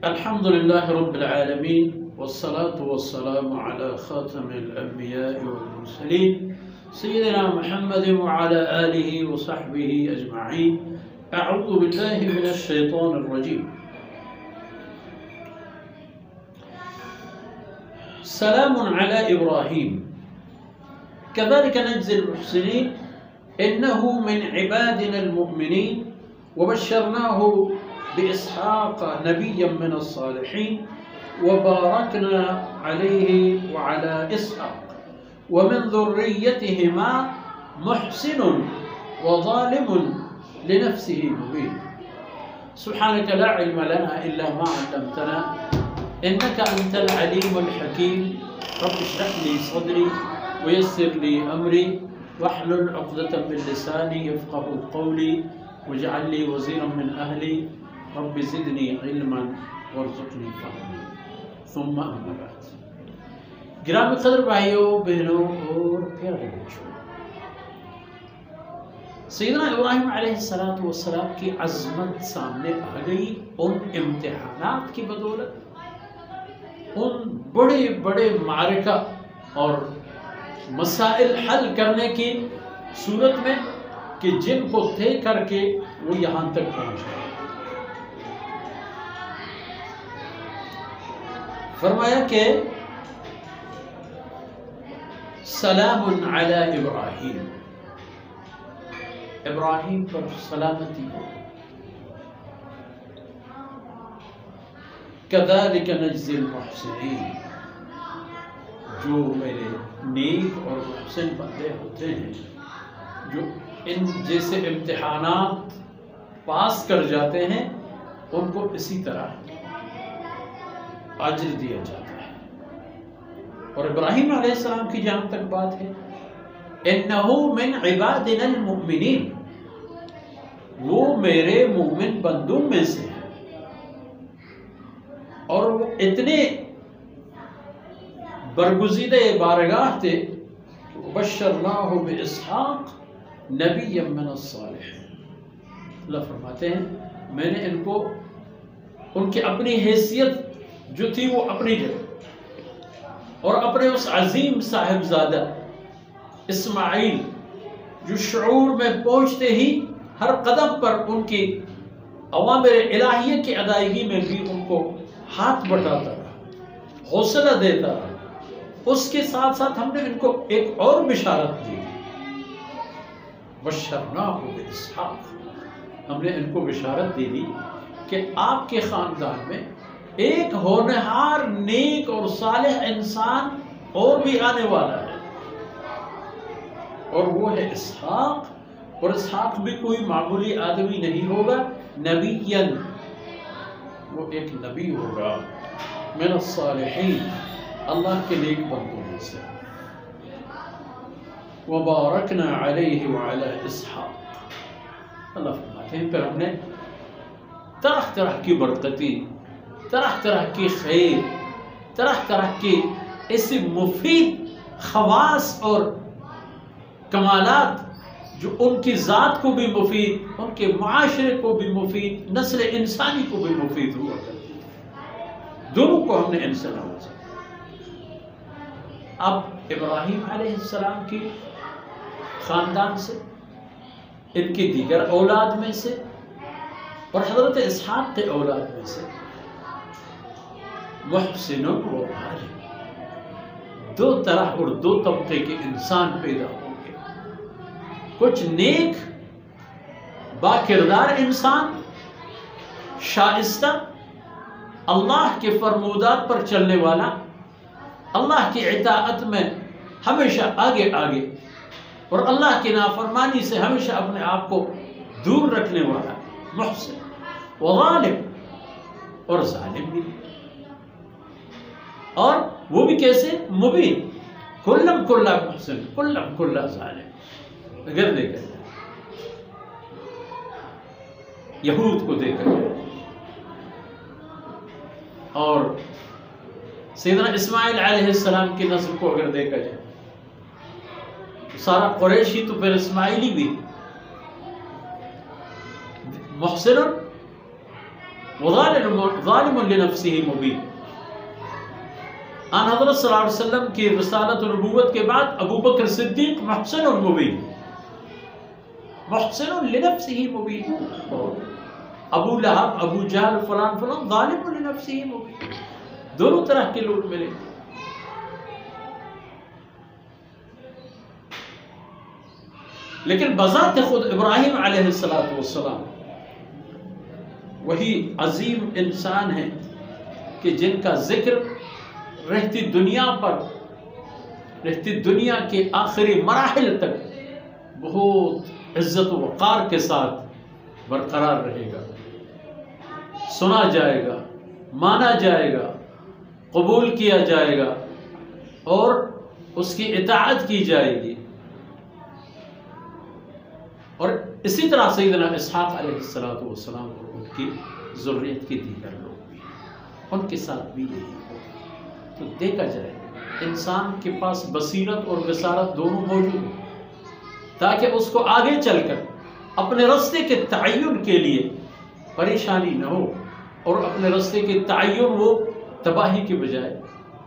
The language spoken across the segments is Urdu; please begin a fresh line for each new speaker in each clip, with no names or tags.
الحمد لله رب العالمين والصلاة والسلام على خاتم الأنبياء والمرسلين سيدنا محمد وعلى آله وصحبه أجمعين. أعوذ بالله من الشيطان الرجيم. سلام على إبراهيم كذلك نجزي المحسنين إنه من عبادنا المؤمنين وبشرناه بإسحاق نبيا من الصالحين وباركنا عليه وعلى إسحاق ومن ذريتهما محسن وظالم لنفسه مبين. سبحانك لا علم لنا إلا ما علمتنا إنك أنت العليم الحكيم. رب اشرح لي صدري ويسر لي أمري واحلل عقدة من لساني يفقه قولي واجعل لي وزيرا من أهلي رب زدني علما وارزقني فهما. ثم أما بعد. گرامی قدر بھائیوں بہنوں اور پیارے بچوں، سیدنا ابراہیم علیہ السلام کی عظمت سامنے آ گئی ان امتحانات کی بدولت، ان بڑے بڑے معرکہ اور مسائل حل کرنے کی صورت میں کہ جن کو طے کر کے وہ یہاں تک پہنچے. فرمایا کہ سلام علی ابراہیم، ابراہیم پر سلامتی ہو. کذالک نجزی المحسنین، جو میرے نیک اور محسن بندے ہوتے ہیں، جو ان جیسے امتحانات پاس کر جاتے ہیں، ان کو اسی طرح اجر دیا جاتا ہے. اور ابراہیم علیہ السلام کی جہاں تک بات ہے، انہو من عبادنا المؤمنین، وہ میرے مومن بندوں میں سے ہیں، اور وہ اتنے برگزیدہ بارگاہ تھے. بشرناہ باسحاق نبی من الصالحین. اللہ فرماتے ہیں میں نے ان کو ان کی اپنی حیثیت جو تھی وہ اپنی جگہ، اور اپنے اس عظیم صاحبزادہ اسماعیل جو شعور میں پہنچتے ہی ہر قدم پر ان کی اوامر الہیہ کی ادائیگی میں بھی ان کو ہاتھ بٹاتا رہا، حوصلہ دیتا رہا. اس کے ساتھ ساتھ ہم نے ان کو ایک اور بشارت دی، بشرناہ باسحاق، ہم نے ان کو بشارت دے دی کہ آپ کے خاندان میں ایک ہونہار نیک اور صالح انسان اور بھی آنے والا ہے، اور وہ ہے اسحاق. اور اسحاق بھی کوئی معمولی آدمی نہیں ہوگا، نبیًا، وہ ایک نبی ہوگا، من الصالحین، اللہ کے نیک بندوں میں سے. وبارکنا علیہ وعلی اسحاق. اللہ فرماتے ہیں پھر ہم نے طرح طرح کی برکتی، طرح طرح کی خیر، طرح طرح کی ایسی مفید خواص اور کمالات جو ان کی ذات کو بھی مفید، ان کے معاشرے کو بھی مفید، نسل انسانی کو بھی مفید ہوا کرتی، دونوں کو ہم نے ان سے نوازا. اب ابراہیم علیہ السلام کی خاندان سے، ان کی دیگر اولاد میں سے، اور حضرت اسحاق کے اولاد میں سے محسن و ظالم، دو طرح اور دو طبقے کے انسان پیدا ہوں گے. کچھ نیک با کردار انسان، شائستہ، اللہ کے فرمودات پر چلنے والا، اللہ کی اطاعت میں ہمیشہ آگے آگے، اور اللہ کی نافرمانی سے ہمیشہ اپنے آپ کو دور رکھنے والا محسن و ظالم، اور ظالم بھی، اور وہ بھی کیسے؟ مبین، کلم کلا محسن کلم کلا ظالم. اگر دیکھا جائے یہود کو دیکھا جائے، اور سیدنا اسماعیل علیہ السلام کی نسل کو اگر دیکھا جائے، سارا قریشی تو پھر اسماعیلی بھی. محسن ظالم لنفسه مبین. آن حضرت صلی اللہ علیہ وسلم کی رسالت و نبوت کے بعد ابو بکر صدیق محسن مبین، محسن لنفسه مبین. ابو لہب، ابو جہل، فلان فلان ظالم لنفسه مبین. دونوں طرح کے لوگ ملے. لیکن بذات خود ابراہیم علیہ السلام وہی عظیم انسان ہیں کہ جن کا ذکر رہتی دنیا پر، رہتی دنیا کے آخری مراحل تک بہت عزت و وقار کے ساتھ برقرار رہے گا، سنا جائے گا، مانا جائے گا، قبول کیا جائے گا اور اس کی اطاعت کی جائے گی. اور اسی طرح سیدنا اسحاق علیہ السلام اور ان کی ذریت کے دیگر لوگ بھی ان کے ساتھ بھی یہی ہو. تو دیکھا جائے انسان کے پاس بصیرت اور بصارت دونوں موجود ہیں تاکہ اس کو آگے چل کر اپنے راستے کے تعین کے لیے پریشانی نہ ہو اور اپنے راستے کے تعین وہ تباہی کے بجائے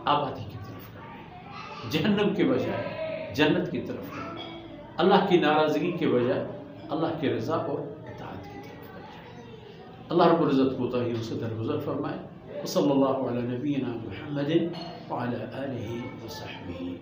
آبادی کی طرف کرے، جہنم کے بجائے جنت کی طرف کرے، اللہ کی ناراضگی کے بجائے اللہ کی رضا اور اطاعت کی طرف کرے. اللہ رب العزت کوتاہیوں سے درگزر فرمائے. وصلی اللہ علی نبینا محمد وعلی آلہ وصحبہ.